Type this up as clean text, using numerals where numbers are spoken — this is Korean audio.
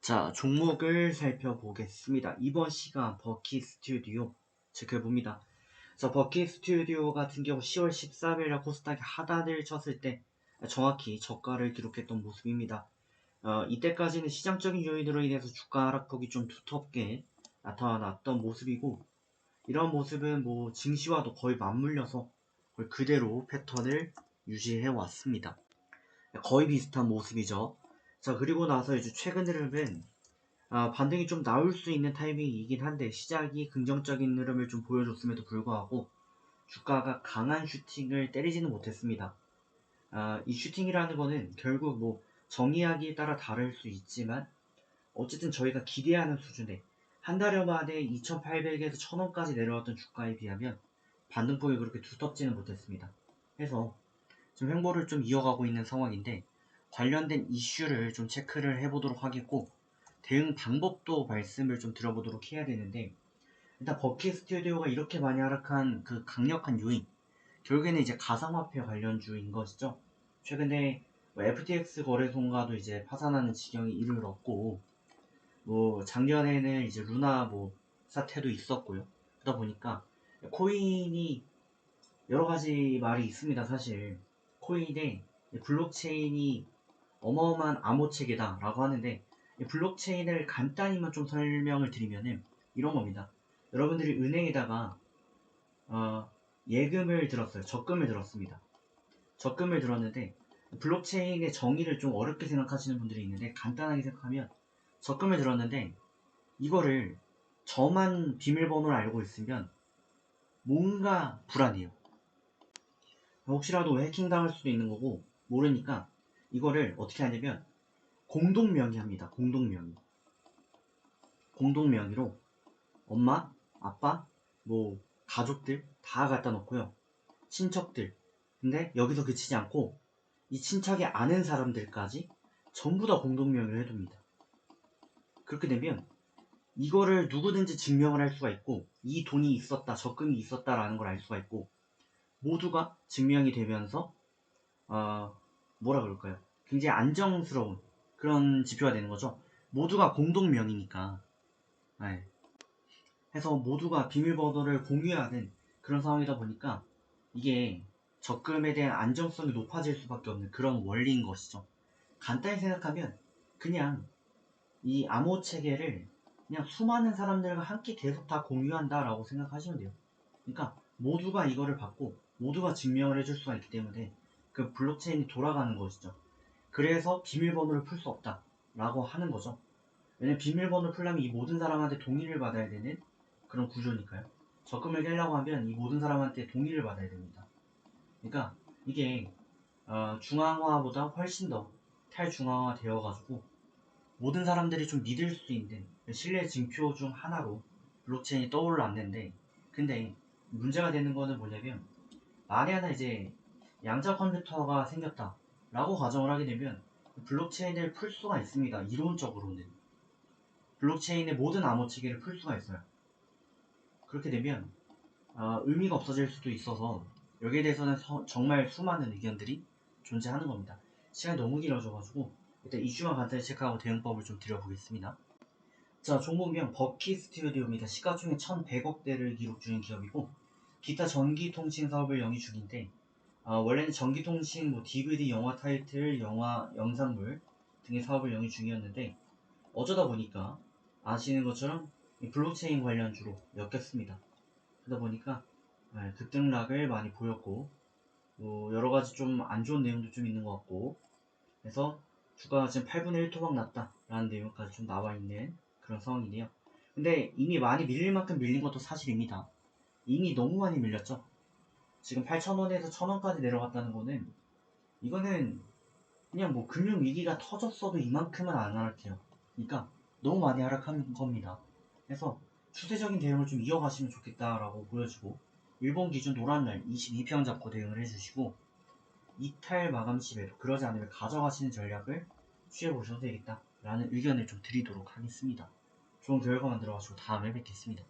자, 종목을 살펴보겠습니다. 이번 시간 버키 스튜디오 체크해봅니다. 자, 버키 스튜디오 같은 경우 10월 13일에 코스닥이 하단을 쳤을 때 정확히 저가를 기록했던 모습입니다. 이때까지는 시장적인 요인으로 인해서 주가 하락폭이 좀 두텁게 나타났던 모습이고, 이런 모습은 뭐 증시와도 거의 맞물려서 거의 그대로 패턴을 유지해 왔습니다. 거의 비슷한 모습이죠. 자, 그리고 나서 이제 최근 흐름은 반등이 좀 나올 수 있는 타이밍이긴 한데, 시작이 긍정적인 흐름을 좀 보여줬음에도 불구하고 주가가 강한 슈팅을 때리지는 못했습니다. 이 슈팅이라는 거는 결국 뭐 정의하기에 따라 다를 수 있지만, 어쨌든 저희가 기대하는 수준에 한 달여 만에 2,800에서 1,000원까지 내려왔던 주가에 비하면 반등폭이 그렇게 두텁지는 못했습니다. 해서 지금 횡보를 좀 이어가고 있는 상황인데, 관련된 이슈를 좀 체크를 해보도록 하겠고, 대응 방법도 말씀을 좀 드려보도록 해야 되는데, 일단 버키 스튜디오가 이렇게 많이 하락한 그 강력한 요인, 결국에는 이제 가상화폐 관련주인 것이죠. 최근에 뭐 FTX 거래소가도 이제 파산하는 지경에 이르렀고, 뭐 작년에는 이제 루나 뭐 사태도 있었고요. 그러다 보니까 코인이 여러 가지 말이 있습니다. 사실 코인의 블록체인이 어마어마한 암호체계다 라고 하는데, 이 블록체인을 간단히만 좀 설명을 드리면은 이런 겁니다. 여러분들이 은행에다가 예금을 들었어요. 적금을 들었습니다. 적금을 들었는데, 블록체인의 정의를 좀 어렵게 생각하시는 분들이 있는데, 간단하게 생각하면 적금을 들었는데 이거를 저만 비밀번호를 알고 있으면 뭔가 불안해요. 혹시라도 해킹당할 수도 있는 거고, 모르니까 이거를 어떻게 하냐면 공동명의 합니다. 공동명의로 엄마, 아빠, 뭐 가족들 다 갖다 놓고요. 친척들. 근데 여기서 그치지 않고 이 친척이 아는 사람들까지 전부 다 공동명의를 해둡니다. 그렇게 되면 이거를 누구든지 증명을 할 수가 있고, 이 돈이 있었다, 적금이 있었다라는 걸 알 수가 있고, 모두가 증명이 되면서 뭐라 그럴까요? 굉장히 안정스러운 그런 지표가 되는 거죠. 모두가 공동명의니까. 네. 해서 모두가 비밀번호를 공유하는 그런 상황이다 보니까 이게 적금에 대한 안정성이 높아질 수밖에 없는 그런 원리인 것이죠. 간단히 생각하면 그냥 이 암호 체계를 그냥 수많은 사람들과 함께 계속 다 공유한다라고 생각하시면 돼요. 그러니까 모두가 이거를 받고 모두가 증명을 해줄 수가 있기 때문에 그 블록체인이 돌아가는 것이죠. 그래서 비밀번호를 풀 수 없다라고 하는 거죠. 왜냐면 비밀번호를 풀려면 이 모든 사람한테 동의를 받아야 되는 그런 구조니까요. 적금을 깨려고 하면 이 모든 사람한테 동의를 받아야 됩니다. 그러니까 이게 중앙화보다 훨씬 더 탈중앙화 되어가지고 모든 사람들이 좀 믿을 수 있는 신뢰 증표 중 하나로 블록체인이 떠올랐는데, 근데 문제가 되는 거는 뭐냐면, 만에 하나 이제 양자 컴퓨터가 생겼다 라고 가정을 하게 되면 블록체인을 풀 수가 있습니다. 이론적으로는 블록체인의 모든 암호체계를 풀 수가 있어요. 그렇게 되면 의미가 없어질 수도 있어서 여기에 대해서는 정말 수많은 의견들이 존재하는 겁니다. 시간이 너무 길어져가지고 일단 이슈만 간단히 체크하고 대응법을 좀 드려보겠습니다. 자, 종목명 버키 스튜디오입니다. 시가총액 1,100억대를 기록 중인 기업이고, 기타 전기통신 사업을 영위 중인데, 원래는 전기통신, 뭐 DVD, 영화 타이틀, 영화, 영상물 등의 사업을 영위 중이었는데, 어쩌다 보니까 아시는 것처럼 블록체인 관련주로 엮였습니다. 그러다 보니까 급등락을 많이 보였고, 뭐 여러 가지 좀 안 좋은 내용도 좀 있는 것 같고, 그래서 주가가 지금 8분의 1 토막 났다라는 내용까지 좀 나와 있는 그런 상황이네요. 근데 이미 많이 밀릴 만큼 밀린 것도 사실입니다. 이미 너무 많이 밀렸죠. 지금 8,000원에서 1,000원까지 내려갔다는 거는, 이거는 그냥 뭐 금융위기가 터졌어도 이만큼은 안 하락해요. 그러니까 너무 많이 하락한 겁니다. 그래서 추세적인 대응을 좀 이어가시면 좋겠다라고 보여지고, 일본 기준 노란 날 22평 잡고 대응을 해주시고, 이탈 마감 시에도 그러지 않으면 가져가시는 전략을 취해보셔도 되겠다라는 의견을 좀 드리도록 하겠습니다. 좋은 결과만 들어가시고 다음에 뵙겠습니다.